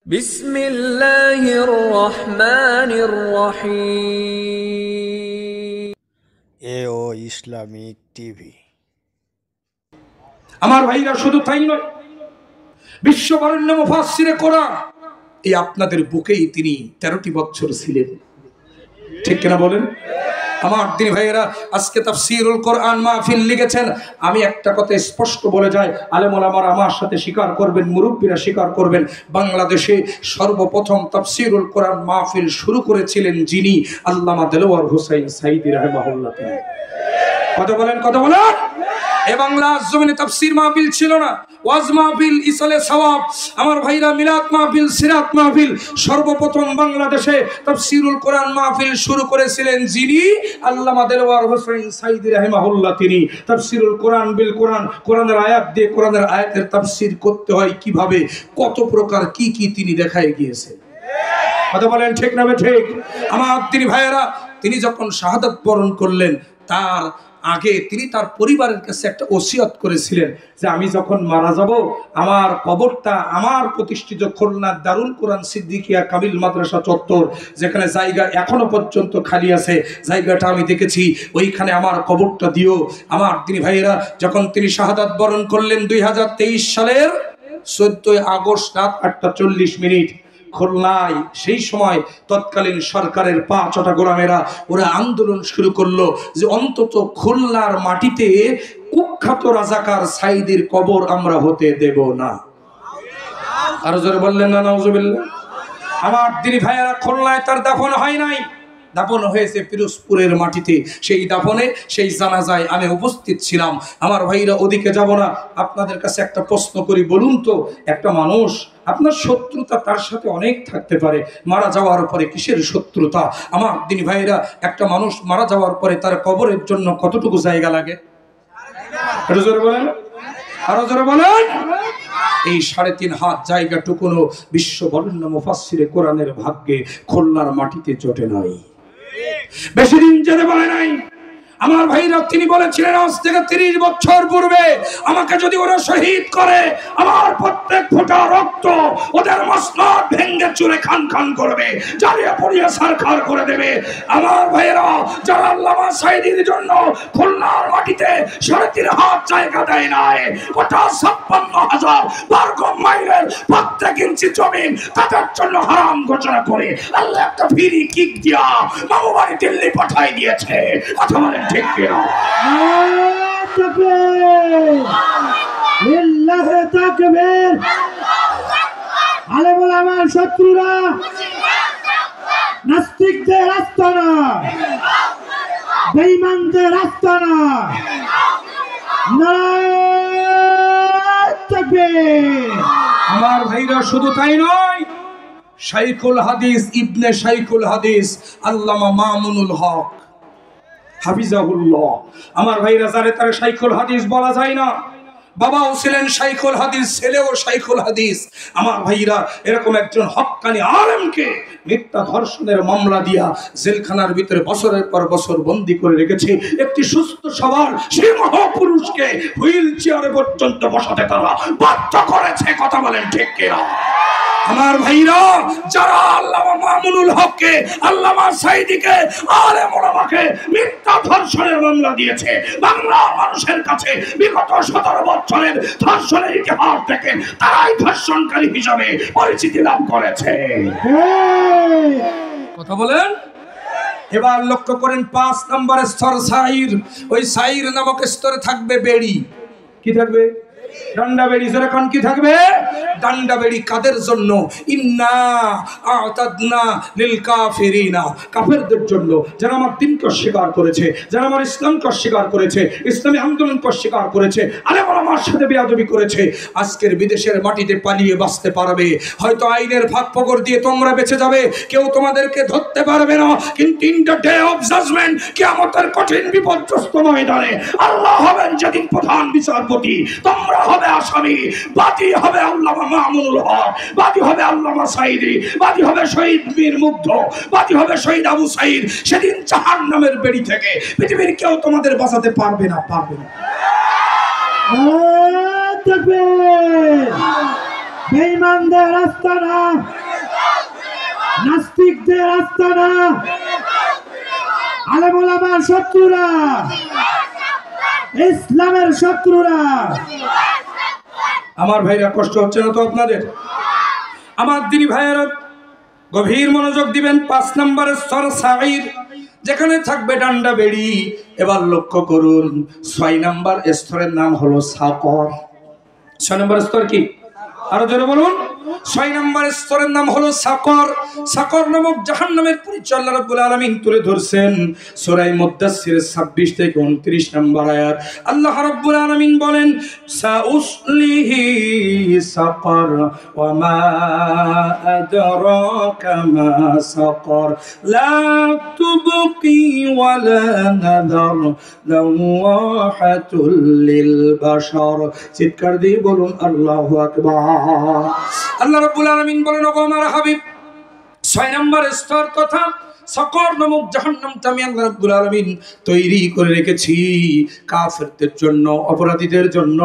বিসমিল্লাহির রহমানির রহিম। এও ইসলামিক টিভি। আমার ভাইরা, শুধু তাই নয়, বিশ্ববরেণ্য মুফাসসিরে কোরআন এই আপনাদের বুকেই তিনি 13টি বছর ছিলেন। ঠিক কিনা বলেন? আমার দিনী ভাইয়েরা, আজকে তাফসীরুল কোরআন মাহফিল লিখেছেন। আমি একটা কথা স্পষ্ট বলে যাই, আলেম ওলামারা আমার সাথে স্বীকার করবেন, মুরব্বীরা স্বীকার করবেন, বাংলাদেশে সর্বপ্রথম তাফসীরুল কোরআন মাহফিল শুরু করেছিলেন যিনি, আল্লামা দেলোয়ার হোসাইন সাঈদী রাহিমাহুল্লাহ। তিনি কথা বলেন, কথা বলেন। এ বাংলা জমিনে তাফসীর মাহফিল ছিল না, ওয়াজ মাহফিল, ইসালে সওয়াব, আমার ভাইরা মিলাদ মাহফিল, সিরাত মাহফিল, সর্বপ্রথম বাংলাদেশে তাফসীরুল কোরআন মাহফিল শুরু করেছিলেন যিনি, আল্লামা দেলোয়ার হোসাইন সাঈদী রাহিমাহুল্লাহ। তিনি তাফসীরুল কোরআন বিল কোরআন, কোরআনের আয়াত দিয়ে কোরআনের আয়াতের তাফসীর করতে হয় কিভাবে, কত প্রকার কি কি তিনি দেখায় গিয়েছেন। কথা বলেন ঠিক না ঠিক? আমার দিনী ভাইয়েরা, তিনি যখন শাহাদাত বরণ করলেন তার আগে তিনি তার পরিবারের কাছে একটা ওসিয়ত করেছিলেন যে আমি যখন মারা যাব, আমার কবরটা আমার প্রতিষ্ঠিত খুলনা দারুল কোরআন সিদ্দিকিয়া কামিল মাদ্রাসা চত্বর, যেখানে জায়গা এখনো পর্যন্ত খালি আছে, জায়গাটা আমি দেখেছি, ওইখানে আমার কবরটা দিও। আমার দিনী ভাইয়েরা, যখন তিনি শাহাদাত বরণ করলেন 2023 সালের 14 আগস্ট রাত 8:40 খুলনায়, সেই সময় তৎকালীন সরকারের 5টা গোলামেরা ওরা আন্দোলন শুরু করলো যে অন্তত খুলনার মাটিতে কুখ্যাত রাজাকার সাঈদীর কবর আমরা হতে দেব না। আরো জোরে বললেন না নাউজুবিল্লাহ। আমার দিনী ভাইয়েরা, খুলনায় তার দাফন হয় নাই, দাফন হয়েছে পিরোজপুরের মাটিতে। সেই দাফনে, সেই জানাজায় আমি উপস্থিত ছিলাম। আমার ভাইরা, ওদিকে যাব না। আপনাদের কাছে একটা প্রশ্ন করি, বলুন তো, একটা মানুষ, আপনার শত্রুতা তার সাথে অনেক থাকতে পারে, মারা যাওয়ার পরে কিসের শত্রুতা? আমার দিনী ভাইরা, একটা মানুষ মারা যাওয়ার পরে তার কবরের জন্য কতটুকু জায়গা লাগে? আরো জোরে বলেন, আরো জোরে বলেন। এই 3.5 হাত জায়গাটুকুনো বিশ্ববরেণ্য মুফাসসিরে কোরআনের ভাগ্যে খুলনার মাটিতে জোটে নাই, বেশি দিন যেতে পারে নাই। আমার ভাইরা, তিনি বলেছিলেন আজ থেকে 30 বছর পূর্বে আমাকে যদি ওরা শহীদ করে, আমার প্রত্যেক ফোঁটা রক্ত ওদের মসনদ ভেঙে চুরে খান খান করবে, জ্বালিয়ে পুড়িয়ে ছারখার করে দেবে। আমার ভাইরা, যারা আল্লামা সাঈদীর জন্য খুলনার মাটিতে 3.5 হাত জায়গা দেয় নাই, ওটা 56,000 বর্গ মাইলের প্রত্যেক ইঞ্চি জমিন তাদের জন্য হারাম ঘোষণা করে আল্লাহ একটা ফ্রি কিক দিয়া মামু বাড়ি দিল্লি পাঠাই দিয়েছে। কথা বলেন ঠিক কিনা? আলেম ওলামার শত্রুরা নাস্তিকদের আস্তানা, বেঈমানদের আস্তানা। আমার ভাইরা, শুধু তাই নয়, শাইখুল হাদিস, ইবনে শাইখুল হাদিস আল্লামা মামুনুল হক হাফিজাহুল্লাহ। আমার ভাইরা, যারে তারে শাইখুল হাদিস বলা যায় না, বাবাও ছিলেন শাইখুল হাদিস, ছেলেও শাইখুল হাদিস। আমার ভাইরা, এরকম একজন হক্কানি আলেমকে মিথ্যা ধর্ষণের মামলা দিয়া জেলখানার ভিতরে বছরের পর বছর বন্দী করে রেখেছে। একটি সুস্থ সবল সেই মহাপুরুষকে হুইল চেয়ারে পর্যন্ত বসাতে তারা বাধ্য করেছে। কথা বলেন ঠিক কিনা? আমার ভাইরা, যারা আল্লামা মামুনুল হককে, আল্লামা সাঈদীকে, আলেম ওলামাকে মিথ্যা ধর্ষণের মামলা দিয়েছে, বাংলার মানুষের কাছে বিগত 17 বছরের ধর্ষণের ইতিহাস থেকে তারাই ধর্ষণকারী হিসাবে পরিচিতি লাভ করেছে। কথা বলেন। এবার লক্ষ্য করেন, 5 নম্বরের স্তর সাইর। ওই সাইর নামক স্তরে থাকবে বেড়ি। কি থাকবে? ডান্ডা বেড়ি। যেরকম কি থাকবে? ডান্ডা বেড়ি। কাদের জন্য? ইন্না আ'তাদনা লিল কাফিরিনা, কাফেরদের জন্য, যারা আমার দিনকে অস্বীকার করেছে, যারা আমার ইসলামকে অস্বীকার করেছে, ইসলামী আন্দোলনকে অস্বীকার করেছে, আলেম ওলামার সাথে বেয়াদবি করেছে। আজকের বিদেশের মাটিতে পালিয়ে বাঁচতে পারবে, হয়তো আইনের ফাঁক ফকর দিয়ে তোমরা বেঁচে যাবে, কেউ তোমাদেরকে ধরতে পারবে না, কিন্তু in the day of judgement, কিয়ামতের কঠিন বিপর্যস্ত ময়দানে আল্লাহ হবেন যেদিন প্রধান বিচারপতি, তোমরা হবে আসামি। বাদী হবে আল্লামা মামুনুল হক, বাদী হবে আল্লামা সাঈদী, বাদী হবে শহীদ মীর মুগ্ধ, বাদী হবে শহীদ আবু সাঈদ। সেদিন জাহান্নামের বেড়ি থেকে পৃথিবীর কেউ তোমাদের বাঁচাতে পারবে না, পারবে না। বেঈমানদের আস্তানা, নাস্তিকদের আস্তানা, আলেম ওলামার শত্রুরা, ইসলামের শত্রুরা। আমার ভাইরা কষ্ট হচ্ছে না তো আপনাদের? আমার দিনী ভাইয়েরা গভীর মনোযোগ দিবেন। 5 নম্বরের স্তর সাঈর, যেখানে থাকবে ডান্ডা বেড়ি। এবার লক্ষ্য করুন, 6 নম্বর স্তরের নাম হলো সাকর। 6 নম্বর স্তর কি? আরো জোরে বলুন। 6 নম্বর স্তরের নাম হলো সাকর। সাকর নামক জাহান্নামের পরিচয় আল্লাহ রাব্বুল আলামিন তুলে ধরছেন সূরা মুদ্দাসসির 26 থেকে 29 নম্বর আয়াত। আল্লাহ রাব্বুল আলামিন বলেন, সাউসলিহি সাকর ওয়া মা আদরাকা মা সাকর লা তুবকি ওয়া লা নাদার লাওয়াহাতুল লিল বাশার। চিৎকার দিয়ে বলুন আল্লাহু আকবার। আল্লাহ রাব্বুল আলামিন বলেন, ওগো আমার হাবিব, 6 নম্বর স্তর কথা সাকর নামক জাহান্নামটা আমি আল্লাহ রাব্বুল আলামিন তৈরি করে রেখেছি কাফেরদের জন্য, অপরাধীদের জন্য।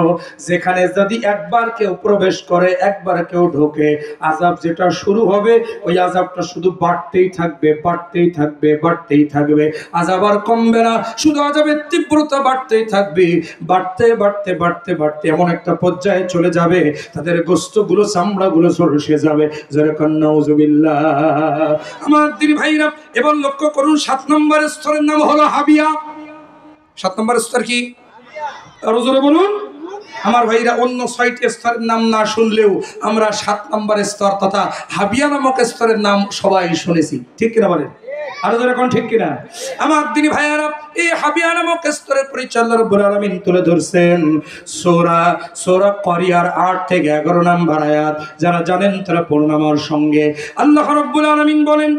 যেখানে যদি একবার কেউ প্রবেশ করে, একবার কেউ ঢোকে, আযাব যেটা শুরু হবে, ওই আযাবটা শুধু বাড়তেই থাকবে, বাড়তেই থাকবে, বাড়তেই থাকবে। আযাব আর কমবে না, শুধু আযাবের তীব্রতা বাড়তেই থাকবে, বাড়তে বাড়তে বাড়তে বাড়তে এমন একটা পর্যায়ে চলে যাবে তাদের গোশতগুলো, চামড়াগুলো ঝলসে যাবে। যেরকম নাউজুবিল্লাহ। আমার দিনী ভাইরা এবার লক্ষ্য করুন, 7 নম্বর স্তরের নাম হলো হাবিয়া। 7 নম্বর স্তর কি? আরো জোরে বলুন। আমার ভাইরা অন্য 6টি স্তরের নাম না শুনলেও আমরা 7 নম্বর স্তর তথা হাবিয়া নামক স্তরের নাম সবাই শুনেছি, ঠিক কিনা বলেন? আরো জোরে কোন ঠিক কিনা? আমার দিনী ভাইয়ারা, এই হাবিয়া নামক স্তরের পরিচয় আল্লাহ রাব্বুল আলামিন তুলে ধরছেন সূরা করিয়ার 8 থেকে 11 নম্বর আয়াত। যারা জানেন তারা পড়ুন আমার সঙ্গে। আল্লাহ রাব্বুল আলামিন বলেন,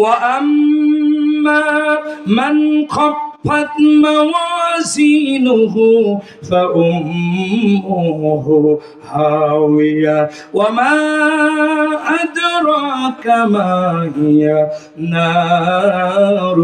وَأَمَّا مَنْ خَفَّتْ مَوَازِينُهُ فَأُمُّهُ هَاوِيَةٌ وَمَا أَدْرَاكَ مَا هِيَ نَارٌ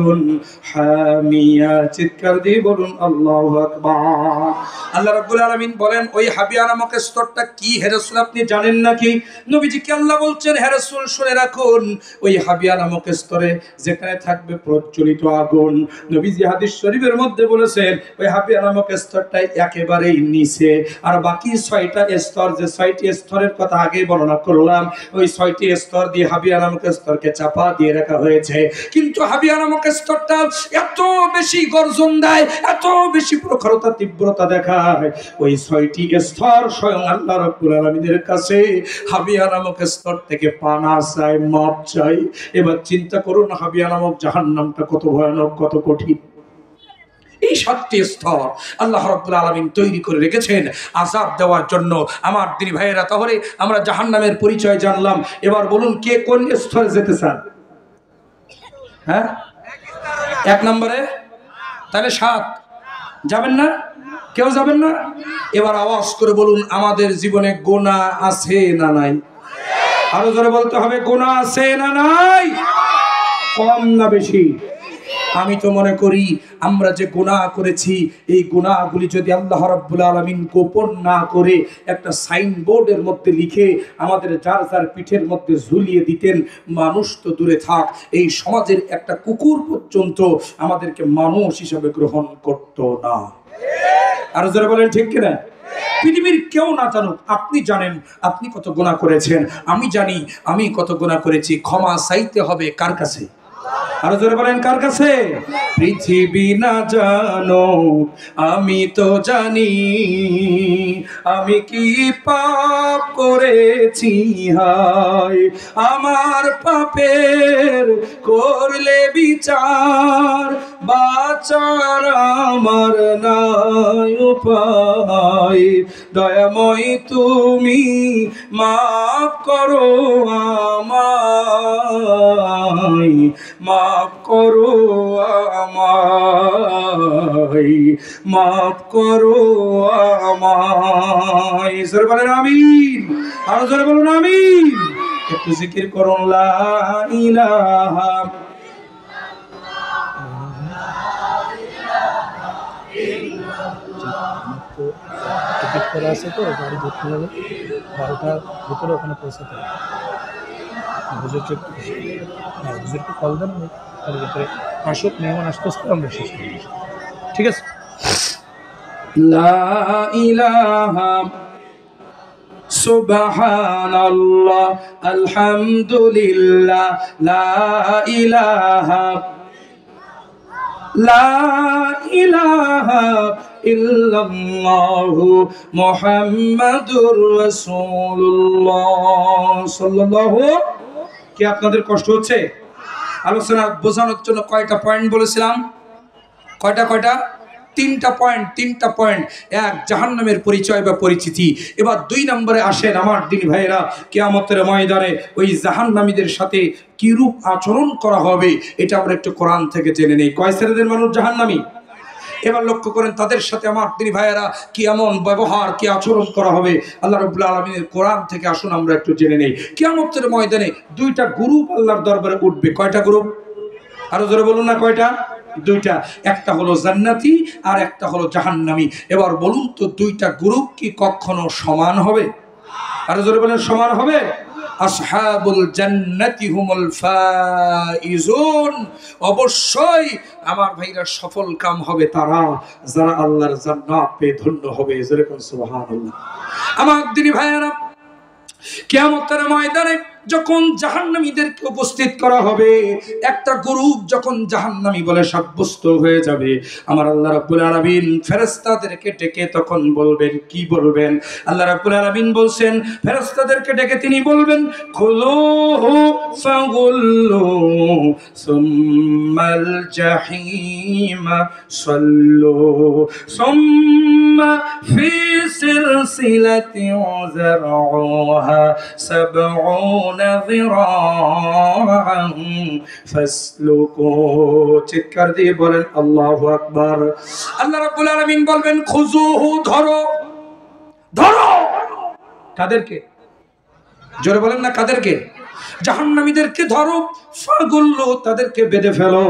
حَامِيَةٌ। চিৎকার দিয়ে বলুন আল্লাহু আকবার। আল্লাহ রাব্বুল আলামিন বলেন, ওই হাবিয়া নামক স্তরটা কি হে রাসূল আপনি জানেন নাকি? নবীজিকে আল্লাহ বলছেন, হে রাসূল শুনে রাখুন, ওই হাবিয়া নামক স্তরে যেখানে থাকবে প্রজ্বলিত আগুন। নবীজি হাদিস শরীফের মধ্যে বলেছেন, ওই হাবিয়া নামক স্তরটাই একেবারেই নিচে। আর বাকি 6টা স্তর, যে 6টি স্তরের কথা আগে বর্ণনা করলাম, ওই 6টি স্তর দিয়ে হাবিয়া নামক স্তরকে চাপা দিয়ে রাখা হয়েছে। কিন্তু হাবিয়া নামক স্তরটা এত বেশি গর্জন দেয়, এত বেশি প্রখরতা, তীব্রতা দেখায়, ওই 6টি স্তর স্বয়ং আল্লাহ রাব্বুল আলামিনের কাছে হাবিয়া নামক স্তর থেকে পানা চাই, মাপ চাই। এবার চিন্তা করুন হাবিয়া নামক জাহান্নামটা কত ভয়ানক, কত কঠিন। এই 7টি স্তর আল্লাহ রাব্বুল আলামিন তৈরি করে রেখেছেন আযাব দেওয়ার জন্য। আমার দিনী ভাইয়েরা, তাহলে আমরা জাহান্নামের পরিচয় জানলাম। এবার বলুন, কে কোন স্তরে যেতে চান? হ্যাঁ, 1 নম্বরে। তাহলে 7 যাবেন না? কেউ যাবেন না? এবার আওয়াজ করে বলুন, আমাদের জীবনে গুনাহ আছে না নাই? আরো জোরে বলতে হবে, গুনাহ আছে না নাই? কম না বেশি? আমি তো মনে করি আমরা যে গুনাহ করেছি, এই গুনাহগুলি যদি আল্লাহ রাব্বুল আলামিন গোপন না করে একটা সাইনবোর্ডের মধ্যে লিখে আমাদের যার যার পিঠের মধ্যে ঝুলিয়ে দিতেন, মানুষ তো দূরে থাক, এই সমাজের একটা কুকুর পর্যন্ত আমাদেরকে মানুষ হিসাবে গ্রহণ করতো না। আরো যারা বলেন ঠিক কিনা? পৃথিবীর কেউ না জানুক, আপনি জানেন আপনি কত গুনাহ করেছেন, আমি জানি আমি কত গুনাহ করেছি। ক্ষমা চাইতে হবে কার কাছে? আরো জোরে বলেন, কার কাছে? পৃথিবী না জানো আমি তো জানি, আমি কি পাপ করেছি, হায় আমার পাপের করলে বিচার, বাঁচার আমার নাই উপায়, দয়াময় তুমি মাফ করো আমায়, মাফ করো আমায়, মাফ করো আমায়। জোরে বলেন আমিন। আরো জোরে বলুন আমিন। একটু জিকির করুন, লা ইলাহা ঠিক করা আছে, তো গাড়ি ধরতে হবে 12টার ভিতরে ওখানে পৌঁছাতে হবে। হুজুরকে একটু হ্যাঁ হুজুরকে কল দেন, তার ভিতরে আসুক, মেহমান আসতে আমরা শেষ করি, ঠিক আছে? লা ইলাহা সুবহানাল্লাহ আলহামদুলিল্লাহ লা ইলাহা ইল্লাল্লাহু মুহাম্মাদুর রাসূলুল্লাহ সাল্লাল্লাহু। কি আপনাদের কষ্ট হচ্ছে? আলোচনা বোঝানোর জন্য কয়টা পয়েন্ট বলেছিলাম? কয়টা? তিনটা পয়েন্ট। এক, জাহান্নামের পরিচয় বা পরিচিতি। এবার 2 নম্বরে আসেন আমার দিনী ভাইয়েরা, কিয়ামতের ময়দানে ওই জাহান্নামীদের সাথে কি রূপ আচরণ করা হবে এটা আমরা একটু কোরআন থেকে জেনে নেই। কয় শ্রেণীর মানুষ জাহান্নামী? এবার লক্ষ্য করেন তাদের সাথে আমার দিনী ভাইয়েরা কি এমন ব্যবহার, কি আচরণ করা হবে আল্লাহ রাব্বুল আলামিনের কোরআন থেকে আসুন আমরা একটু জেনে নেই। কিয়ামতের ময়দানে 2টা গ্রুপ আল্লাহর দরবারে উঠবে। কয়টা গ্রুপ? আরো জোরে বলুন না কয়টা? 2টা। একটা হলো জান্নাতি আর একটা হলো জাহান্নামী। এবার বলুন তো 2টা গ্রুপ কি কখনো সমান হবে? আরো জোরে বলেন, সমান হবে? আসহাবুল জান্নাতি হুমুল ফাইজুন, অবশ্যই আমার ভাইরা সফল কাম হবে তারা যারা আল্লাহর জান্নাত পেয়ে ধন্য হবে। জোরে কোন সুবহানাল্লাহ। আমার দিনী ভাইরা, কিয়ামতের ময়দানে যখন জাহান্নামীদেরকে উপস্থিত করা হবে, একটা গ্রুপ যখন জাহান্নামী বলে সাব্যস্ত হয়ে যাবে, আমার আল্লাহ রাব্বুল আলামিন ফেরেশতাদেরকে ডেকে তখন বলবেন, কি বলবেন? আল্লাহ রাব্বুল আলামিন বলছেন ফেরেশতাদেরকে ডেকে তিনি বলবেন, খুলুহু ফাগুল্লু সুম্মাল জাহিমা সাল্লু সুম্মা ফি সিলসিলাতিন যারউহা সাবউনা ذراعا فاسلكوه। চিৎকার দিয়ে বলেন আল্লাহু আকবার। আল্লাহ রাব্বুল আলামিন বলবেন খুজুহু, ধরো। কাদেরকে? জোরে বলেন না, কাদেরকে? জাহান্নামীদেরকে ধরো। ফাগুল্লু, তাদেরকে বেঁধে ফেলো।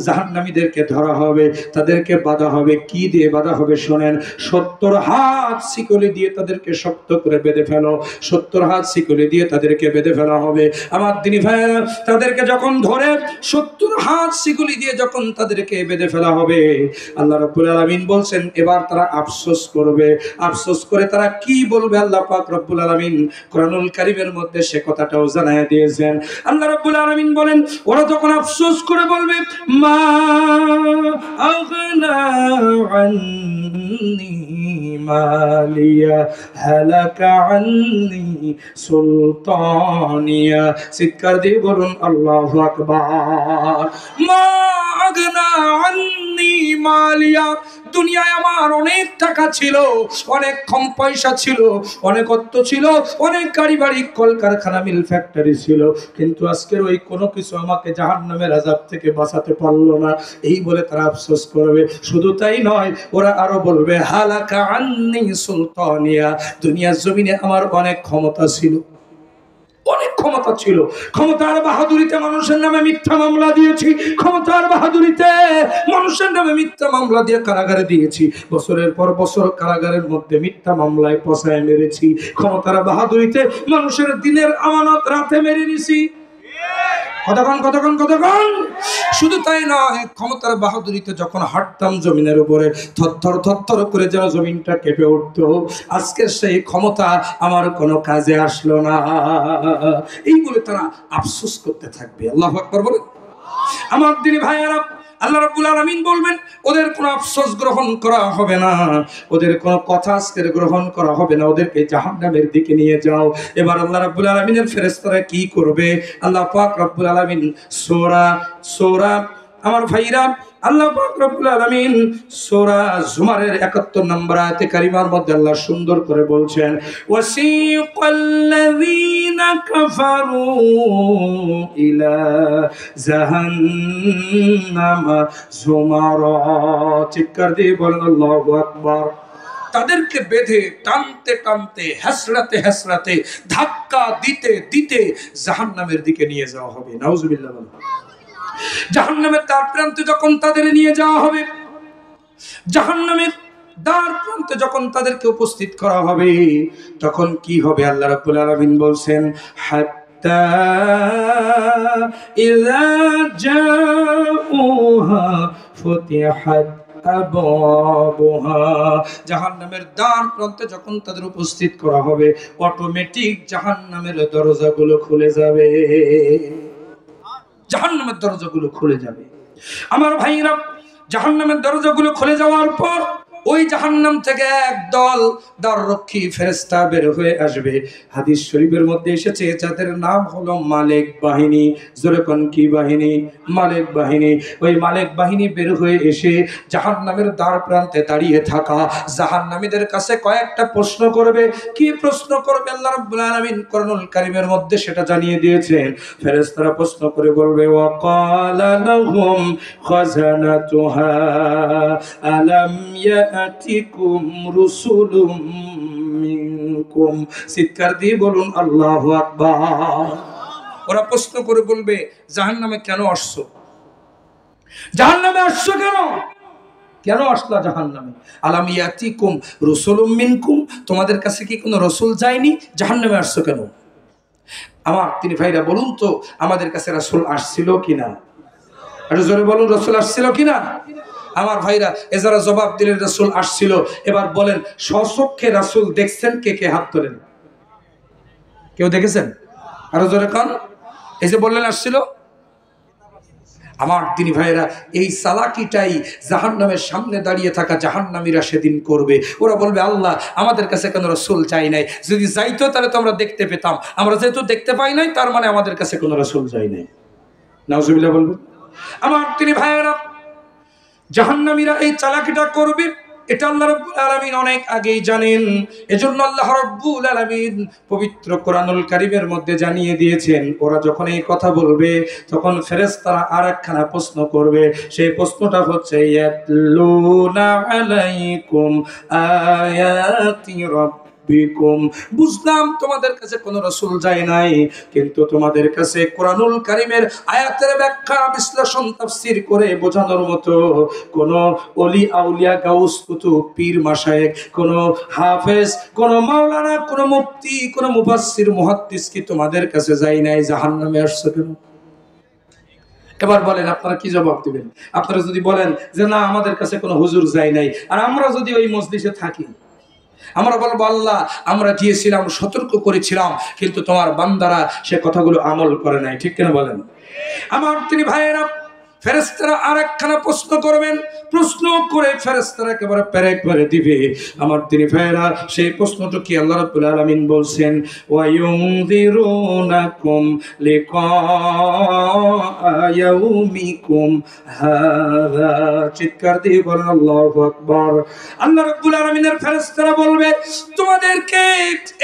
জাহান্নামীদেরকে ধরা হবে, তাদেরকে বাঁধা হবে। কি দিয়ে বাঁধা হবে শোনেন, 70 হাত শিকলি দিয়ে তাদেরকে শক্ত করে বেঁধে ফেলো। 70 হাত শিকলি দিয়ে তাদেরকে বেঁধে ফেলা হবে। আমার দিনী ভাইয়েরা, তাদেরকে যখন ধরে 70 হাত শিকলি দিয়ে যখন তাদেরকে বেঁধে ফেলা হবে, আল্লাহ রাব্বুল আলামিন বলছেন এবার তারা আফসোস করবে। আফসোস করে তারা কি বলবে? আল্লাহ পাক রব্বুল আলামিন কোরআনুল কারীমের মধ্যে সে কথাটাও জানায় দিয়েছেন। আল্লাহ রাব্বুল আলামিন বলেন, ওরা তখন আফসোস করে বলবে, মা আগনা আন্নি মালিয়া হালাকা আন্নি সুলতানিয়া। চিৎকার দিয়ে বলুন আল্লাহু আকবার। মা আগনা আন্নি মালিয়া, দুনিয়ায় আমার অনেক টাকা ছিল, অনেক কম পয়সা ছিল, অনেক অর্থ ছিল, অনেক গাড়ি বাড়ি কলকারখানা মিল ফ্যাক্টরি ছিল, কিন্তু আজকের ওই কোনো কিছু আমাকে জাহান্নামের আযাব থেকে বাঁচাতে পারলো না। এই বলে তারা আফসোস করবে। শুধু তাই নয়, ওরা আরো বলবে হালাকা আন্নি সুলতানিয়া, দুনিয়ার জমিনে আমার অনেক ক্ষমতা ছিল, অনেক ক্ষমতা ছিল। ক্ষমতার বাহাদুরিতে মানুষের নামে মিথ্যা মামলা দিয়েছি, ক্ষমতার বাহাদুরিতে মানুষের নামে মিথ্যা মামলা দিয়ে কারাগারে দিয়েছি, বছরের পর বছর কারাগারের মধ্যে মিথ্যা মামলায় পচায় মেরেছি। ক্ষমতার বাহাদুরিতে মানুষের দিনের আমানত রাতে মেরে নিছি। কতক্ষণ। শুধু তাই নয়, ক্ষমতার বাহাদুরিতে যখন হাঁটতাম জমিনের উপরে, থরথর করে যেন জমিনটা কেঁপে উঠত। আজকের সেই ক্ষমতা আমার কোনো কাজে আসলো না। এই বলে তারা আফসোস করতে থাকবে। আল্লাহু আকবার বলে। আমার দিনী ভাইয়েরা, আল্লাহ রাব্বুল আলামিন বলবেন ওদের কোনো আফসোস গ্রহণ করা হবে না, ওদের কোনো কথা আজকের গ্রহণ করা হবে না, ওদেরকে জাহান্নামের দিকে নিয়ে যাও। এবার আল্লাহ রাব্বুল আলামিনের ফেরেশতারা কি করবে? আল্লাহ পাক রব্বুল আলামিন সূরা আমার ভাইরা, আল্লাহ পাক রব্বুল আলামিন সূরা জুমারের 71 নম্বর আয়াতে কারিমার মধ্যে আল্লাহ সুন্দর করে বলছেন, ওয়াসিকাল্লাযীনা কাফারু ইলা জাহান্নামা যুমারা। চিৎকার দিয়ে বলেন আল্লাহু আকবার। তাদেরকে বেঁধে টানতে টানতে হেসরাতে ধাক্কা দিতে জাহান্নামের দিকে নিয়ে যাওয়া হবে। নাউজুবিল্লাহ। জাহান্নামের দ্বার প্রান্তে যখন তাদের নিয়ে যাওয়া হবে, জাহান্নামের দ্বার প্রান্তে যখন তাদেরকে উপস্থিত করা হবে তখন কি হবে আল্লাহ রাব্বুল আলামিন বলছেন হাত্তা ইযা জাউহা ফুতিহাত আবওয়াবুহা, জাহান্নামের দ্বার প্রান্তে যখন তাদের উপস্থিত করা হবে অটোমেটিক জাহান্নামের দরজাগুলো খুলে যাবে, জাহান্নামের দরজাগুলো খুলে যাবে। আমার ভাইরা, জাহান্নামের দরজাগুলো খুলে যাওয়ার পর ওই জাহান্নাম থেকে একদল দ্বাররক্ষী ফেরেশতা বের হয়ে আসবে। হাদিস শরীফের মধ্যে এসেছে যাদের নাম হলো মালেক বাহিনী। জোরে কোন কি বাহিনী? মালেক বাহিনী। ওই মালেক বাহিনী বের হয়ে এসে জাহান্নামের দ্বার প্রান্তে দাঁড়িয়ে থাকা জাহান্নামীদের কাছে কয়েকটা প্রশ্ন করবে। কি প্রশ্ন করবে আল্লাহ রাব্বুল আলামিন কোরআনুল কারীমের মধ্যে সেটা জানিয়ে দিয়েছেন। ফেরেশতারা প্রশ্ন করে বলবে ওয়াকালা লাহুম খাজানাতুহা আলাম ইয়াতিকুম রুসুলুম মিনকুম। চিৎকার দিয়ে বলুন আল্লাহু আকবার। ওরা প্রশ্ন করে বলবে জাহান্নামে কেন আসছো? জাহান্নামে আসছো কেন? কেন আসলা জাহান্নামে? আলাম ইয়াতিকুম রুসুলুম মিনকুম, তোমাদের কাছে কি কোনো রাসূল যায়নি? জাহান্নামে আসছো কেন? আমার তিনি ভাইরা বলুন তো আমাদের কাছে রাসূল আসছিল কিনা? আর জোরে বলুন রাসূল আসছিল কিনা? আমার ভাইরা এ যারা জবাব দিলেন রাসূল আসছিল, এবার বলেন স্বচক্ষে রাসূল দেখছেন কে কে? হাত তোলেন। কেউ দেখেছেন? আরো জোরে কান। এই যে বললেন আসছিল, আমার তিনি ভাইরা এই চালাকিটাই জাহান্নামের সামনে দাঁড়িয়ে থাকা জাহান্নামীরা সেদিন করবে। ওরা বলবে আল্লাহ আমাদের কাছে কোনো রাসূল চাই নাই, যদি যাইতো তাহলে তো আমরা দেখতে পেতাম, আমরা যেহেতু দেখতে পাই নাই তার মানে আমাদের কাছে কোনো রাসূল যাই নাই। নাউজুবিল্লাহ বলবেন। আমার তিনি ভাইরা জাহান্নামীরা এই চালাকিটা করবে, এটা আল্লাহ রাব্বুল আলামিন অনেক আগেই জানেন। এজন্য আল্লাহ রাব্বুল আলামিন পবিত্র কোরআনুল কারীমের মধ্যে জানিয়ে দিয়েছেন ওরা যখন এই কথা বলবে তখন ফেরেশতারা আরেকখানা প্রশ্ন করবে। সেই প্রশ্নটা হচ্ছে ইয়াতলুনা আলাইকুম আয়াতি রাব্বিকুম। বুঝলাম তোমাদের কাছে কোনো রাসূল যায় নাই, কিন্তু তোমাদের কাছে কোরআনুল কারীমের আয়াতের ব্যাখ্যা বিশ্লেষণ তাফসীর করে বোঝানোর মতো কোনো ওলি আউলিয়া গাউস কুতুব পীর মাশায়েখ, কোনো হাফেজ, কোনো মাওলানা, কোনো মুফতি, কোনো মুফাসসির মুহাদ্দিস কি তোমাদের কাছে যায় নাই? জাহান্নামে আসছো কেন? এবার বলেন আপনারা কি জবাব দিবেন? আপনারা যদি বলেন যে না আমাদের কাছে কোনো হুজুর যায় নাই, আর আমরা যদি ওই মজলিসে থাকি, আমরা বলবো আল্লাহ আমরা গিয়েছিলাম, সতর্ক করেছিলাম, কিন্তু তোমার বান্দারা সে কথাগুলো আমল করে নাই। ঠিক কিনা বলেন? আমার তিনি ভাইয়েরা ফেরেশতারা আরেকখানা প্রশ্ন করবেন। প্রশ্ন করে ফেরেশতারা একেবারে প্যারেক করে দিবে। আমার তিনি ভাইয়েরা সেই প্রশ্নটা কি আল্লাহ রাব্বুল আলামিন বলছেন ওয়া ইউনযিরুনাকুম লিকা ইয়াউমিকুম হাযা। চিৎকার দিয়ে বলেন আল্লাহু আকবার। আল্লাহ রাব্বুল আলামিনের ফেরেশতারা বলবে তোমাদেরকে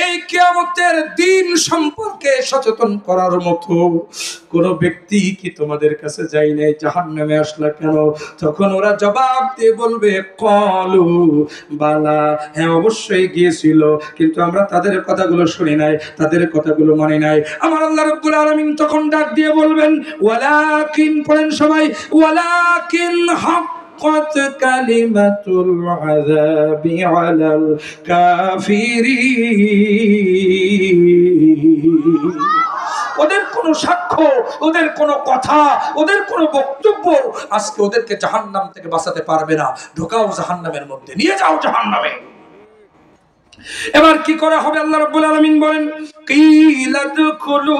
এই কিয়ামতের দিন সম্পর্কে সচেতন করার মতো কোন ব্যক্তি কি তোমাদের কাছে যায় নাই? জাহান্নামে আসলা কেন? তখন ওরা জবাব দিয়ে বলবে ক্বালু বালা, হ্যাঁ অবশ্যই গিয়েছিল, কিন্তু আমরা তাদের কথাগুলো শুনি নাই, তাদের কথাগুলো মানি নাই। আমার আল্লাহ রাব্বুল আলামিন তখন ডাক দিয়ে বলবেন ওয়ালাকিন, পড়েন সবাই, ওয়ালাকিন হাক্কাত কালিমাতুল আযাবি আলাল কাফিরিন। ওদের কোনো সাক্ষ্য, ওদের কোনো কথা, ওদের কোনো বক্তব্য আজকে ওদেরকে জাহান্নাম থেকে বাঁচাতে পারবে না। ঢোকাও জাহান্নামের মধ্যে, নিয়ে যাও জাহান্নামে। এবার কি করা হবে? আল্লাহ রাব্বুল আলামিন বলেন কিলা দুখুলু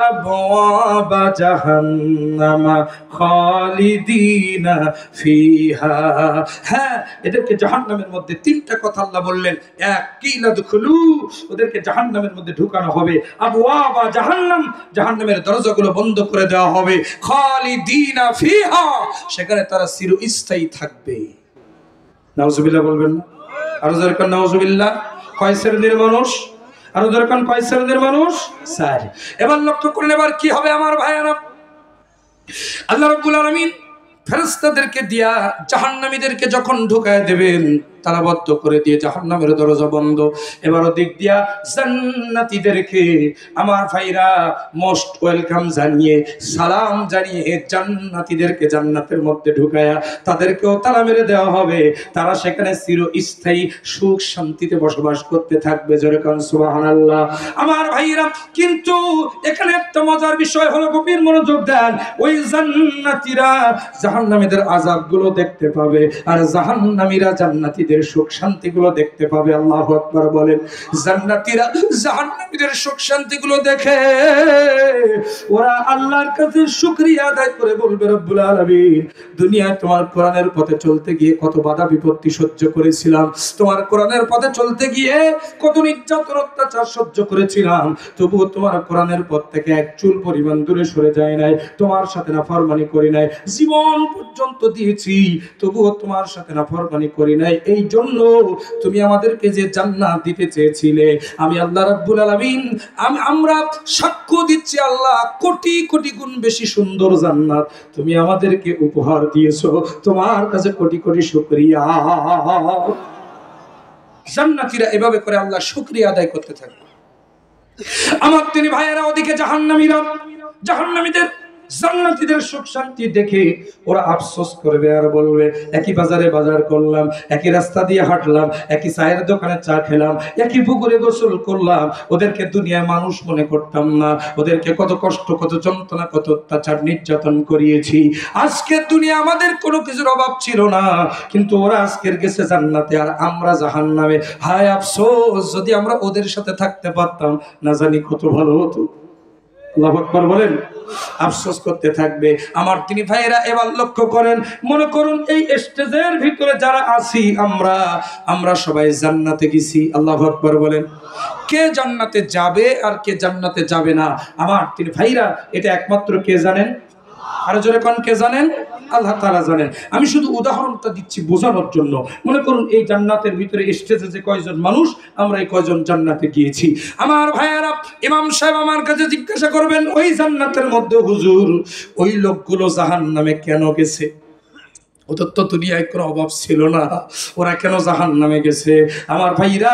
আবওয়াবা জাহান্নামা খালিদিনা ফিহা। হ্যাঁ, এদেরকে জাহান্নামের মধ্যে তিনটা কথা আল্লাহ বললেন। এক, কিলা দুখুলু, ওদেরকে জাহান্নামের মধ্যে ঢুকানো হবে। আবওয়াবা জাহান্নাম, জাহান্নামের দরজাগুলো বন্ধ করে দেওয়া হবে। খালিদিনা ফিহা, সেখানে তারা চিরস্থায়ী থাকবে। নাউজুবিল্লাহ বলবেন না? আরো দরকার নাউজুবিল্লাহ। কয় শ্রেণীর মানুষ? আরো দরকার কয় শ্রেণীর মানুষ? স্যার এবার লক্ষ্য করলে এবার কি হবে আমার ভাইয়ারা? আল্লাহ রাব্বুল আলামিন ফেরেশতাদেরকে দিয়া জাহান্নামীদেরকে যখন ঢুকায় দেবেন তালাবদ্ধ করে দিয়ে জাহান্নামের দরজা বন্ধ। এবার দিক দিয়া জান্নাতীদেরকে আমার ভাইরা মোস্ট ওয়েলকাম জানিয়ে, সালাম জানিয়ে জান্নাতীদেরকে জান্নাতের মধ্যে ঢুকায়া তাদেরকেও তালা মেরে দেওয়া হবে। তারা সেখানে চিরস্থায়ী সুখ শান্তিতে বসবাস করতে থাকবে। জোরে কান সুবহানাল্লাহ। আমার ভাইরা, কিন্তু এখানে একটা মজার বিষয় হলো, গভীর মনোযোগ দেন, ওই জান্নাতীরা জাহান্নামীদের আযাবগুলো দেখতে পাবে, আর জাহান্নামীরা জান্নাতীদের সুখ শান্তিগুলো দেখতে পাবে। আল্লাহু আকবার বলেন। জান্নাতীরা জাহান্নামীদের সুখ শান্তিগুলো দেখে ওরা আল্লাহর কাছে শুকরিয়া আদায় করে বলবে, রব্বুল আলামিন, দুনিয়ায় তোমার কোরআনের পথে চলতে গিয়ে কত বাধা বিপত্তি সহ্য করেছিলাম, তোমার কোরআনের পথে চলতে গিয়ে কত নির্যাতন অত্যাচার সহ্য করেছিলাম, তবুও তোমার কোরআনের পথ থেকে এক চুল পরিমাণ দূরে সরে যায় নাই, তোমার সাথে নাফরমানি করি নাই, জীবন পর্যন্ত দিয়েছি তবুও তোমার সাথে নাফরমানি করি নাই। এই জন্য তুমি আমাদেরকে যে জান্নাত দিতে চেয়েছিলে, আমি আল্লাহ রাব্বুল আলামিন আমরা সাক্ষ্য দিচ্ছি, আল্লাহ কোটি কোটি গুণ বেশি সুন্দর জান্নাত তুমি আমাদেরকে উপহার দিয়েছো, তোমার কাছে কোটি কোটি শুকরিয়া। জান্নাতীরা এভাবে করে আল্লাহ শুকরিয়া আদায় করতে থাকবে। আমার তিনি ভাইয়েরা, ওদিকে জাহান্নামীদের জান্নাতীদের সুখ শান্তি দেখে ওরা আফসোস করবে আর বলবে, একই বাজারে বাজার করলাম, একই রাস্তা দিয়ে হাঁটলাম, একই চায়ের দোকানে চা খেলাম, একই পুকুরে গোসল করলাম, ওদেরকে দুনিয়ায় মানুষ মনে করতাম না, ওদেরকে কত কষ্ট, কত যন্ত্রণা, কত অত্যাচার নির্যাতন করিয়েছি। আজকের দুনিয়া আমাদের কোনো কিছুর অভাব ছিল না, কিন্তু ওরা আজকের গেছে জান্নাতে আর আমরা জাহান্নামে। হায় আফসোস, যদি আমরা ওদের সাথে থাকতে পারতাম না জানি কত ভালো হতো। আল্লাহু আকবার বলেন। আফসোস করতে থাকবে। আমার তিনি ভাইয়েরা, এবার লক্ষ্য করেন, মনে করুন এই স্টেজের ভিতরে যারা আছি আমরা সবাই জান্নাতে গেছি। আল্লাহু আকবার বলেন। কে জান্নাতে যাবে আর কে জান্নাতে যাবে না, আমার তিনি ভাইরা, এটা একমাত্র কে জানেন? আরো জোরে কোন কে জানেন? আল্লাহ তাআলা জানেন। আমি শুধু উদাহরণটা দিচ্ছি বোঝানোর জন্য। মনে করুন এই জান্নাতের ভিতরে স্টেজে যে কয়জন মানুষ, আমরা এই কয়জন জান্নাতে গিয়েছি। আমার ভাইয়ারা, ইমাম সাহেব আমার কাছে জিজ্ঞাসা করবেন, ওই জান্নাতের মধ্যে হুজুর ওই লোকগুলো জাহান্নামে কেন গেছে? ওদের তো দুনিয়ায় কোনো অভাব ছিল না, ওরা কেন জাহান্নামে গেছে? আমার ভাইরা,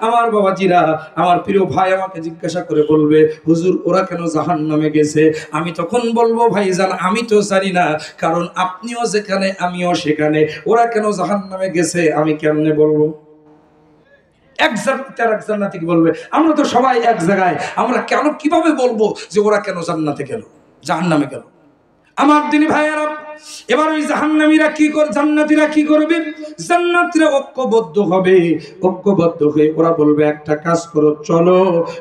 আমার বাবাজিরা, আমার প্রিয় ভাই আমাকে জিজ্ঞাসা করে বলবে, হুজুর ওরা কেন জাহান্নামে গেছে? আমি তখন বলবো, ভাইজান আমি তো জানি না, কারণ আপনিও যেখানে আমিও সেখানে। ওরা কেন জাহান্নামে গেছে আমি কেমনে বলবো? এক জান্নাতে বলবে, আমরা তো সবাই এক জায়গায়, আমরা কেন কিভাবে বলবো যে ওরা কেন জান্নাতে গেল, জাহান্নামে গেল? আমার দিনী ভাইয়েরা, এবার ওই জাহান্নামীরা কি করে, জান্নাতীরা কি করবে? জান্নাতীরা ঐক্যবদ্ধ হবে, ঐক্যবদ্ধ হয়ে ওরা বলবে, একটা কাজ করো, চলো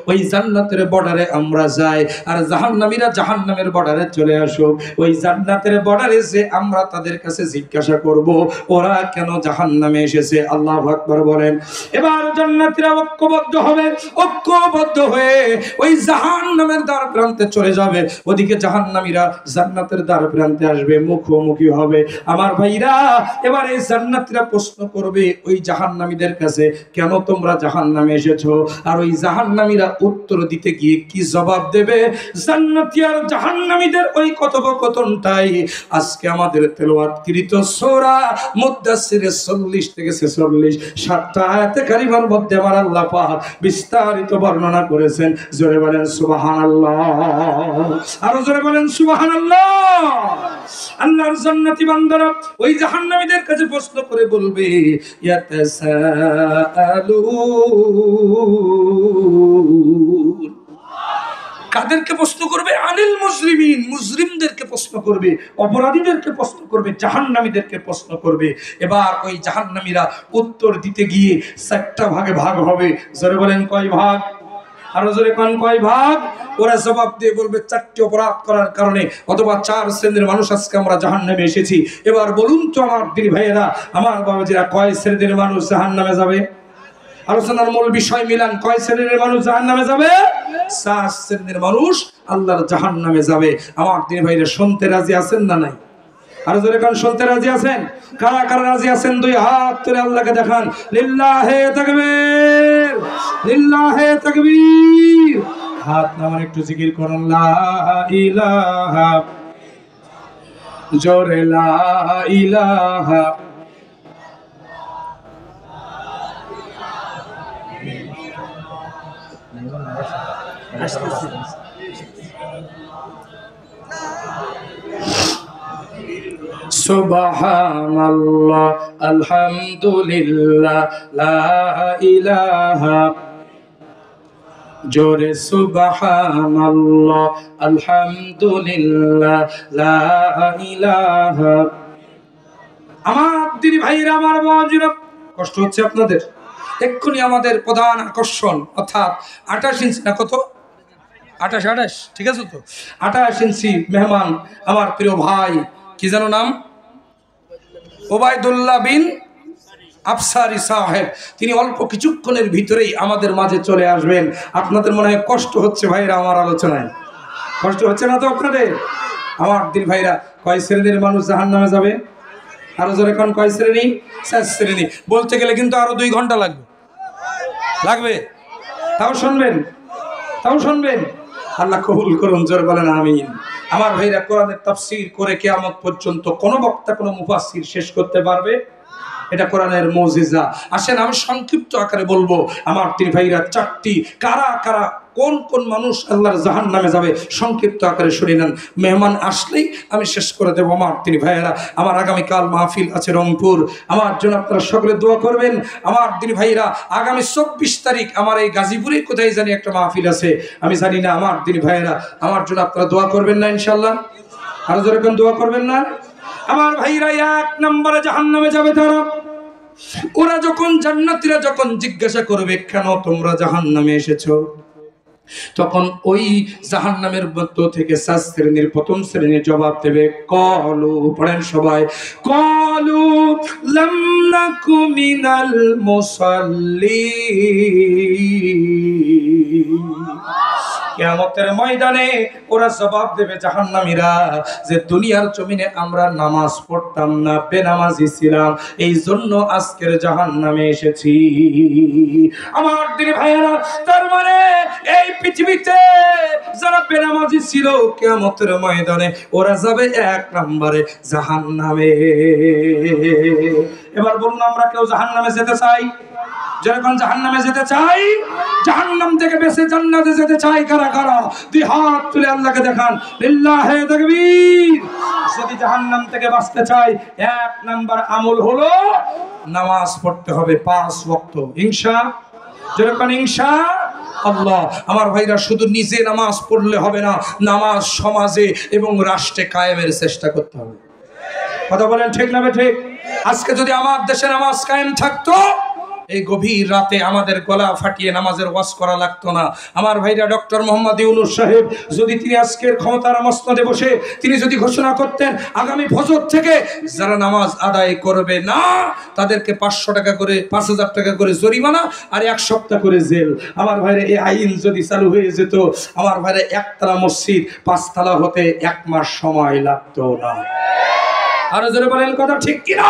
ওই জান্নাতের বর্ডারে আমরা যাই, আর জাহান্নামীরা জাহান্নামের বর্ডারে চলে আসো। ওই জান্নাতের বর্ডারে যে আমরা তাদের কাছে জিজ্ঞাসা করব ওরা কেন জাহান্নামে এসেছে। আল্লাহু আকবার বলেন। এবার জান্নাতীরা ঐক্যবদ্ধ হবে, ঐক্যবদ্ধ হয়ে ওই জাহান্নামের দ্বার প্রান্তে চলে যাবে, ওদিকে জাহান্নামীরা জান্নাতের দ্বার প্রান্তে আসবে, মুখোমুখি হবে। আমার ভাইরা, এবার এই জান্নাতীরা প্রশ্ন করবে ওই জাহান্নামীদের কাছে, কেন তোমরা জাহান্নামে এসেছো? আর ওই জাহান্নামীরা উত্তর দিতে গিয়ে কি জবাব দেবে? জান্নাতী আর জাহান্নামীদের ওই কথোপকথনটাই আজকে আমাদের তেলাওয়াতকৃত সূরা মুদ্দাসসিরের 40 থেকে 46 7টা আয়াতে কারিমার মধ্যে আমার আল্লাহ পাক বিস্তারিত বর্ণনা করেছেন। জোরে বলেন সুবহানাল্লাহ, আরো জোরে বলেন সুবহানাল্লাহ। আল্লাহর জান্নাতি বান্দারা ওই জাহান্নামীদের কাছে প্রশ্ন করে বলবে, ইয়াতাসাআলুন। কাদেরকে প্রশ্ন করবে? আনিল মুজরিমিন, মুজরিমদেরকে প্রশ্ন করবে, অপরাধীদেরকে প্রশ্ন করবে, জাহান্নামীদেরকে প্রশ্ন করবে। এবার ওই জাহান্নামীরা উত্তর দিতে গিয়ে 4টা ভাগে ভাগ হবে। জোরে বলেন কয় ভাগ? আরো জোরে কোন কয় ভাগ? ওরা জবাব দিয়ে বলবে, 4টি অপরাধ করার কারণে অথবা 4 শ্রেণীর মানুষ আজকে আমরা জাহান্নামে এসেছি। এবার বলুন তো আমার দিনী ভাইয়েরা, আমার বাবাজিরা, কয় শ্রেণীর মানুষ জাহান্নামে যাবে? আলোচনার মূল বিষয় মিলান, কয় শ্রেণীর মানুষ জাহান্নামে যাবে? 4 শ্রেণীর মানুষ আল্লাহর জাহান্নামে যাবে। আমার দিনী ভাইরা, শুনতে রাজি আছেন না নাই? আরো জোরে কোন শুনতে রাজি আছেন? কারা কারা রাজি আছেন? 2 হাত তুলে আল্লাহকে দেখান। লিল্লাহে তাকবীর, লিল্লাহে তাকবীর। হাত নামান একটু জিকির করুন, লা ইলাহা, জোরে লা ইলাহা সুবহানাল্লাহ আলহামদুলিল্লাহ লা ইলাহা জোরে সুবহানাল্লাহ আলহামদুলিল্লাহ লা ইলাহা। আমার দিদি ভাইরা, আমার বাবাজিরা, কষ্ট হচ্ছে আপনাদের? এক্ষুনি আমাদের প্রধান আকর্ষণ অর্থাৎ 28 ইঞ্চি না কত, 28 ঠিক আছে তো, 28 ইঞ্চি মেহমান আমার প্রিয় ভাই, কি যেন নাম, ওবায়দুল্লাহ বিন আফসারি সাহেব, তিনি অল্প কিছুক্ষণের ভিতরেই আমাদের মাঝে চলে আসবেন। আপনাদের মনে হয় কষ্ট হচ্ছে ভাইরা আমার আলোচনায়? কষ্ট হচ্ছে না তো আপনাদের? আমার দিন ভাইরা, কয় শ্রেণীর মানুষ জাহান্নামে যাবে? আরো জোরে কোন কয় শ্রেণী? 4 শ্রেণী। বলতে গেলে কিন্তু আরো 2 ঘন্টা লাগবে। তাও শুনবেন। আল্লাহ কবুল করুন, জোর বলেন আমিন। আমার ভাইরা, কোরআনের তাফসীর করে কিয়ামত পর্যন্ত কোন বক্তা কোন মুফাসসির শেষ করতে পারবে? এটা কোরআনের মুজিজা। আসেন আমি সংক্ষিপ্ত আকারে বলবো। আমার তিন ভাইরা, 4টি কারা কারা কোন কোন মানুষ আল্লাহর জাহান্নামে যাবে সংক্ষিপ্ত আকারে শুনে নেন। মেহমান আসলেই আমি শেষ করে দেবো। আমার তিনি ভাইয়েরা, আমার আগামীকাল মাহফিল আছে রংপুর, আমার জন্য আপনারা সকলে দোয়া করবেন। আমার তিনি ভাইয়েরা, আগামী 24 তারিখ আমার এই গাজীপুরে কোথায় জানি একটা মাহফিল আছে, আমি জানি না। আমার তিনি ভাইয়েরা, আমার জন্য আপনারা দোয়া করবেন না ইনশাল্লাহ? আরো যেরকম দোয়া করবেন না? আমার ভাইরা, 1 নম্বরে জাহান্নামে যাবে তারা। ওরা যখন, জান্নাতীরা যখন জিজ্ঞাসা করবে কেন তোমরা জাহান্নামে এসেছো, তখন ওই জাহান্নামের মধ্য থেকে 4 শ্রেণীর প্রথম শ্রেণীর জবাব দেবে, কলু, পড়েন সবাই, কলু লাম নাকু মিনাল মুসাল্লিন। কিয়ামতের ময়দানে ওরা জবাব দেবে, জাহান্নামীরা, যে দুনিয়ার জমিনে আমরা নামাজ পড়তাম না, বেনামাজি ছিলাম, এই জন্য আজকের জাহান্নামে এসেছি। আমার দিদি ভাইয়েরা, তার মানে এই পৃথিবীতে যারা বেনামাজি ছিল, কিয়ামতের ময়দানে ওরা যাবে 1 নম্বরে জাহান্নামে। এবার বলুন, আমরা কেউ জাহান্নামে যেতে চাই? যখন জাহান্নামে যেতে চাই, জাহান্নাম থেকে বেঁচে জান্নাতে যেতে চাই কারা কারা? 2 হাত তুলে আল্লাহকে দেখান, লিল্লাহি তাকবীর। যদি জাহান্নাম থেকে বাঁচতে চাই, 1 নাম্বার আমল হলো নামাজ পড়তে হবে 5 ওয়াক্ত। যখন ইনশাআল্লাহ। আমার ভাইরা, শুধু নিজে নামাজ পড়লে হবে না, নামাজ সমাজে এবং রাষ্ট্রে কায়েমের চেষ্টা করতে হবে। কথা বলেন ঠিক না ঠিক? আজকে যদি আমার দেশে নামাজ কায়েম থাকতো, এই গভীর রাতে আমাদের গলা ফাটিয়ে নামাজের ওয়াজ করা লাগতো না। আমার ভাইরা, ডক্টর মোহাম্মদ ইউনূস সাহেব যদি তিনি আজকের ক্ষমতার মসনদে বসে তিনি যদি ঘোষণা করতেন, আগামী ফজর থেকে যারা নামাজ আদায় করবে না তাদেরকে 500 টাকা করে, 5000 টাকা করে জরিমানা আর 1 সপ্তাহ করে জেল। আমার ভাইরা, এই আইন যদি চালু হয়ে যেত, আমার ভাইরা, 1 তলা মসজিদ 5 তলা হতে 1 মাস সময় লাগতো না। আরো জোরে বলেন, কথা ঠিক কিনা?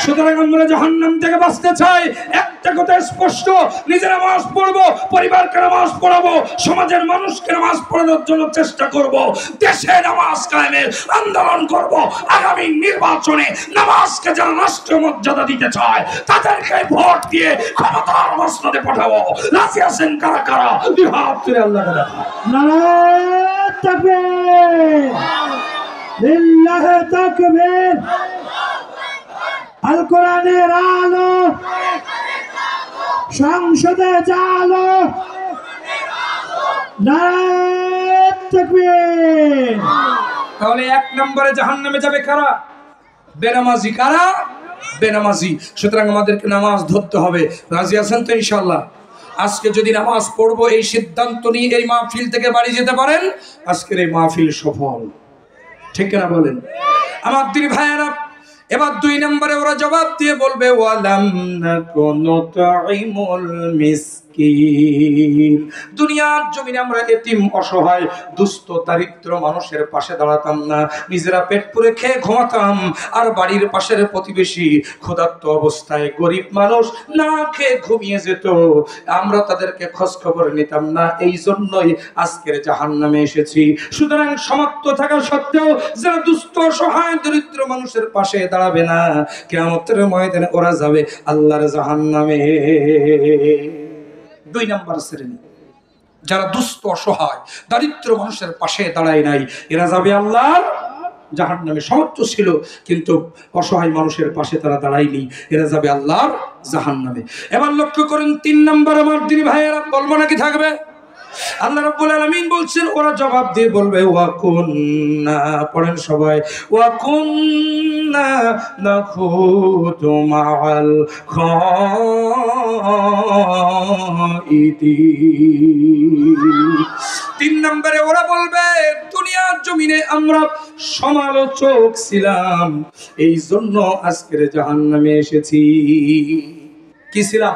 সুতরাং আমরা জাহান্নাম থেকে বাঁচতে চাই, একটা কথা স্পষ্ট, নিজে নামাজ পড়বো, পরিবারকে নামাজ পড়াবো, সমাজের মানুষকে নামাজ পড়ানোর জন্য চেষ্টা করব, দেশে নামাজ কায়েমের আন্দোলন করব। আগামী নির্বাচনে নামাজকে যারা রাষ্ট্রীয় মর্যাদা দিতে চায় তাদেরকে ভোট দিয়ে ক্ষমতার মসনদে পাঠাবো। রাজি আছেন কারা কারা? 2 হাত তুলে আল্লাহকে দেখান। নারায়ে তাকবীর, লিল্লাহি তাকবীর। আল কোরআনের আলো, সংসদে জালো, নারায়ে তাকবীর। তাহলে 1 নম্বরে জাহান্নামে যাবে কারা? বেনামাজি। কারা? বেনামাজি। সুতরাং আমাদেরকে নামাজ ধরতে হবে। রাজি আছেন তো ইনশাআল্লাহ? আজকে যদি নামাজ পড়বো এই সিদ্ধান্ত নিয়ে এই মাহফিল থেকে বাড়ি যেতে পারেন, আজকের এই মাহফিল সফল। ঠিক কিনা বলেন? আমার দুই ভাইয়েরা, এবার 2 নম্বরে ওরা জবাব দিয়ে বলবে, ওয়ালাম নাকুনু তুইমুল মিসকিন। দুনিয়ার জমিনে আমরা এতিম, অসহায়, দুস্থ, দারিদ্র মানুষের পাশে দাঁড়াতাম না, নিজেরা পেট পুরে খেয়ে ঘুমাতাম, আর বাড়ির পাশের প্রতিবেশী ক্ষুধার্ত অবস্থায় গরিব মানুষ না খেয়ে ঘুমিয়ে যেত, আমরা তাদেরকে খোঁজ খবর নিতাম না। এই জন্যই আজকের জাহান্নামে এসেছি। সুতরাং সমাপ্ত থাকা সত্ত্বেও যারা দুস্থ, অসহায়, দরিদ্র মানুষের পাশে দাঁড়াবে না, কিয়ামতের ময়দানে ওরা যাবে আল্লাহর জাহান্নামে। 2 নম্বর শ্রেণী। যারা দুস্থ অসহায় দারিদ্র মানুষের পাশে দাঁড়ায় নাই, এরা যাবে আল্লাহর জাহান্নামে। সামর্থ্য ছিল কিন্তু অসহায় মানুষের পাশে তারা দাঁড়ায়নি, এরা যাবে আল্লাহর জাহান্নামে। এবার লক্ষ্য করেন 3 নম্বর আমার দিনী ভাইয়েরা, বলবো নাকি থাকবে? আল্লাহ রাব্বুল আলামিন বলছেন, ওরা জবাব দিয়ে বলবে ওয়া কুন্না, পড়েন সবাই, ওয়া কুন্না নাখুদু মাআল খাইদিন। 3 নম্বরে ওরা বলবে, দুনিয়ার জমিনে আমরা সমালোচক ছিলাম, এই জন্য আজকের জাহান্নামে এসেছি। কি ছিলাম?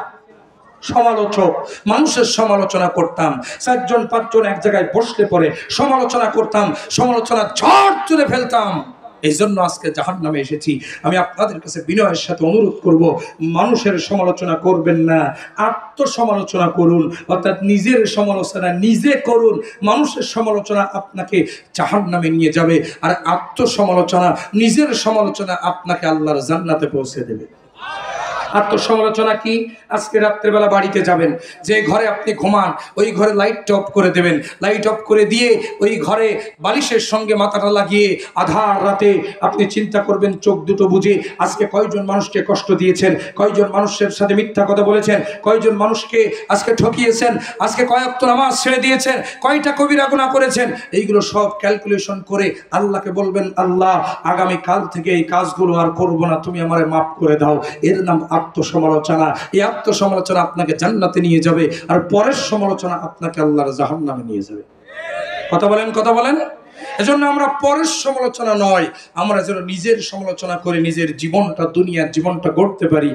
সমালোচক। মানুষের সমালোচনা করতাম, 4 জন 5 জন এক জায়গায় বসলে পরে সমালোচনা করতাম, সমালোচনা ঝড় তুলে ফেলতাম, এই জন্য আজকে জাহান্নামে এসেছি। আমি আপনাদের কাছে বিনয়ের সাথে অনুরোধ করব, মানুষের সমালোচনা করবেন না, আত্মসমালোচনা করুন, অর্থাৎ নিজের সমালোচনা নিজে করুন। মানুষের সমালোচনা আপনাকে জাহান্নামে নিয়ে যাবে, আর আত্মসমালোচনা, নিজের সমালোচনা আপনাকে আল্লাহর জান্নাতে পৌঁছে দেবে। আত্মসমালোচনা কি? আজকে রাত্রেবেলা বাড়িতে যাবেন, যে ঘরে আপনি ঘুমান ওই ঘরে লাইট অফ করে দেবেন, লাইট অফ করে দিয়ে ওই ঘরে বালিশের সঙ্গে মাথাটা লাগিয়ে আধার রাতে আপনি চিন্তা করবেন চোখ দুটো বুঝে, আজকে কয়জন মানুষকে কষ্ট দিয়েছেন, কয়জন মানুষের সাথে মিথ্যা কথা বলেছেন, কয়জন মানুষকে আজকে ঠকিয়েছেন, আজকে কয় ওয়াক্ত নামাজ ছেড়ে দিয়েছেন, কয়টা কবিরা গুনাহ করেছেন, এইগুলো সব ক্যালকুলেশন করে আল্লাহকে বলবেন, আল্লাহ আগামী কাল থেকে এই কাজগুলো আর করব না, তুমি আমারে মাফ করে দাও। এর নাম আত্মসমালোচনা। এই আত্মসমালোচনা আপনাকে জান্নাতে নিয়ে যাবে, আর পরের সমালোচনা আপনাকে আল্লাহর জাহান্নামে নিয়ে যাবে। কথা বলেন, কথা বলেন। এজন্য আমরা পরের সমালোচনা নয়, আমরা যেন নিজের সমালোচনা করে নিজের জীবনটা, দুনিয়ার জীবনটা গড়তে পারি।